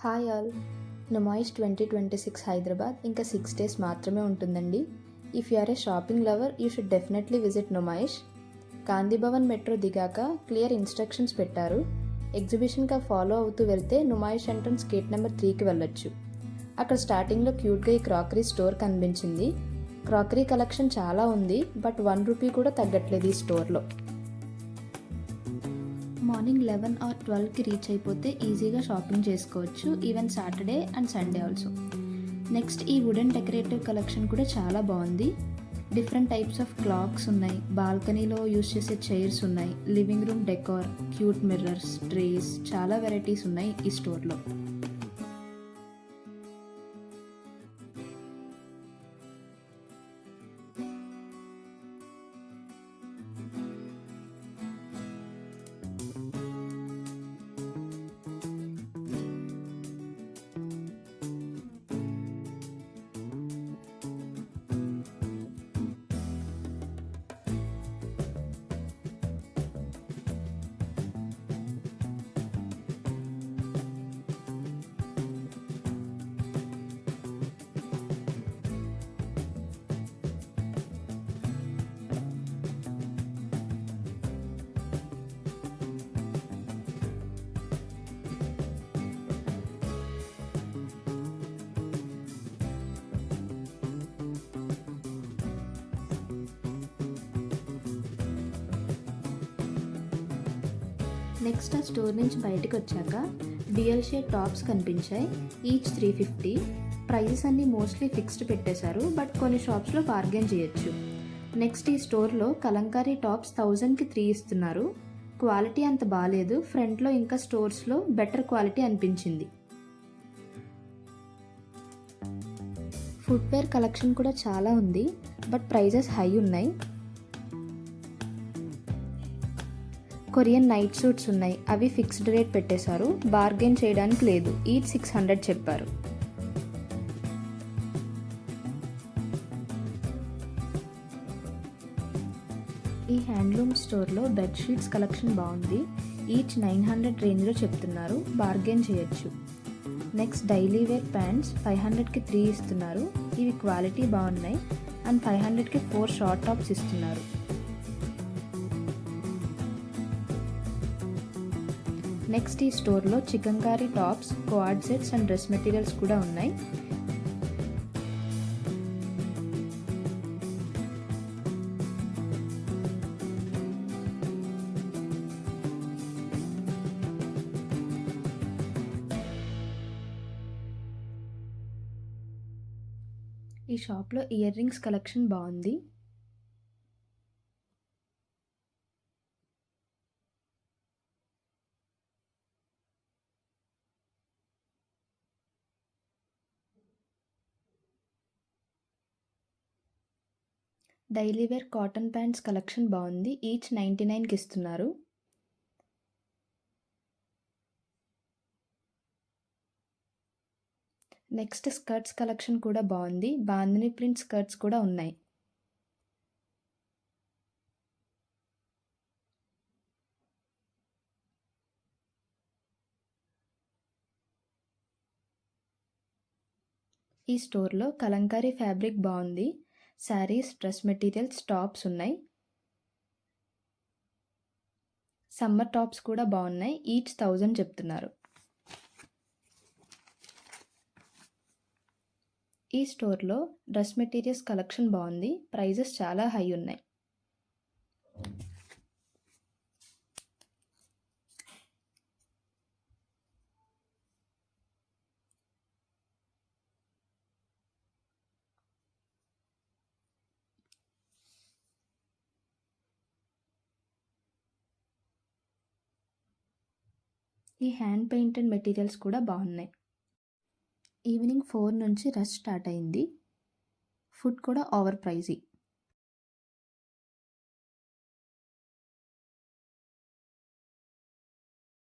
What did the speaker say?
Hi all. Numaish 2026 Hyderabad ఇంకా 6 days మాత్రమే ఉంటుందండి. If you are a shopping lover you should definitely visit Numaish. Gandhi Bhavan metro దిగాక clear instructions పెట్టారు. ఎగ్జిబిషన్గా ఫాలో అవుతూ వెళ్తే నుమాయిష్ ఎంట్రన్స్ గేట్ నెంబర్ 3కి వెళ్ళొచ్చు. అక్కడ స్టార్టింగ్లో క్యూట్గా ఈ క్రాకరీ స్టోర్ కనిపించింది. క్రాకరీ కలెక్షన్ చాలా ఉంది, బట్ ₹1 కూడా తగ్గట్లేదు ఈ స్టోర్లో. మార్నింగ్ 11 or 12కి రీచ్ అయిపోతే ఈజీగా షాపింగ్ చేసుకోవచ్చు, even Saturday and Sunday also. Next ఈ వుడెన్ డెకరేటివ్ కలెక్షన్ కూడా చాలా బాగుంది. డిఫరెంట్ టైప్స్ ఆఫ్ క్లాక్స్ ఉన్నాయి, బాల్కనీలో యూస్ చేసే చైర్స్ ఉన్నాయి, living room decor, cute mirrors, trace, చాలా వెరైటీస్ ఉన్నాయి ఈ స్టోర్లో. నెక్స్ట్ ఆ స్టోర్ నుంచి బయటకు వచ్చాక డ్యూయల్ షేడ్ టాప్స్ కనిపించాయి, ఈచ్ 350. ప్రైజెస్ అన్నీ మోస్ట్లీ ఫిక్స్డ్ పెట్టేశారు, బట్ కొన్ని షాప్స్లో బార్గెన్ చేయొచ్చు. నెక్స్ట్ ఈ స్టోర్లో కలంకారీ టాప్స్ 1000కి 3 ఇస్తున్నారు. క్వాలిటీ అంత బాగాలేదు, ఫ్రంట్లో ఇంకా స్టోర్స్లో బెటర్ క్వాలిటీ అనిపించింది. ఫుట్వేర్ కలెక్షన్ కూడా చాలా ఉంది, బట్ ప్రైజెస్ హై ఉన్నాయి. కొరియన్ నైట్ సూట్స్ ఉన్నాయి, అవి ఫిక్స్డ్ రేట్ పెట్టేశారు, బార్గెన్ చేయడానికి లేదు, ఈచ్ 600 చెప్పారు. ఈ హ్యాండ్లూమ్ స్టోర్లో బెడ్షీట్స్ కలెక్షన్ బాగుంది, ఈచ్ 900 రేంజ్లో చెప్తున్నారు, బార్గెన్ చేయొచ్చు. నెక్స్ట్ డైలీ వేర్ ప్యాంట్స్ 500కి 3 ఇస్తున్నారు, ఇవి క్వాలిటీ బాగున్నాయి, అండ్ 500కి 4 షార్ట్ టాప్స్ ఇస్తున్నారు. నెక్స్ట్ ఈ స్టోర్లో chikankari tops, quad sets and dress materials కూడా ఉన్నాయి. ఈ షాప్లో ఇయర్ రింగ్స్ కలెక్షన్ బాగుంది. Daily wear cotton pants collection బాగుంది, ఈచ్ 99కి ఇస్తున్నారు. నెక్స్ట్ స్కర్ట్స్ కలెక్షన్ కూడా బాగుంది, బాందిని ప్రింట్ స్కర్ట్స్ కూడా ఉన్నాయి. ఈ స్టోర్లో కలంకారీ ఫ్యాబ్రిక్ బాగుంది, శారీస్, డ్రెస్ మెటీరియల్స్, టాప్స్ ఉన్నాయి. సమ్మర్ టాప్స్ కూడా బాగున్నాయి, ఈచ్ 1000 చెప్తున్నారు. ఈ స్టోర్లో డ్రెస్ మెటీరియల్స్ కలెక్షన్ బాగుంది, ప్రైజెస్ చాలా హై ఉన్నాయి. ఈ హ్యాండ్ పెయింటెడ్ మెటీరియల్స్ కూడా బాగున్నాయి. ఈవినింగ్ 4 నుంచి రష్ స్టార్ట్ అయింది, ఫుడ్ కూడా ఓవర్ ప్రైజీ.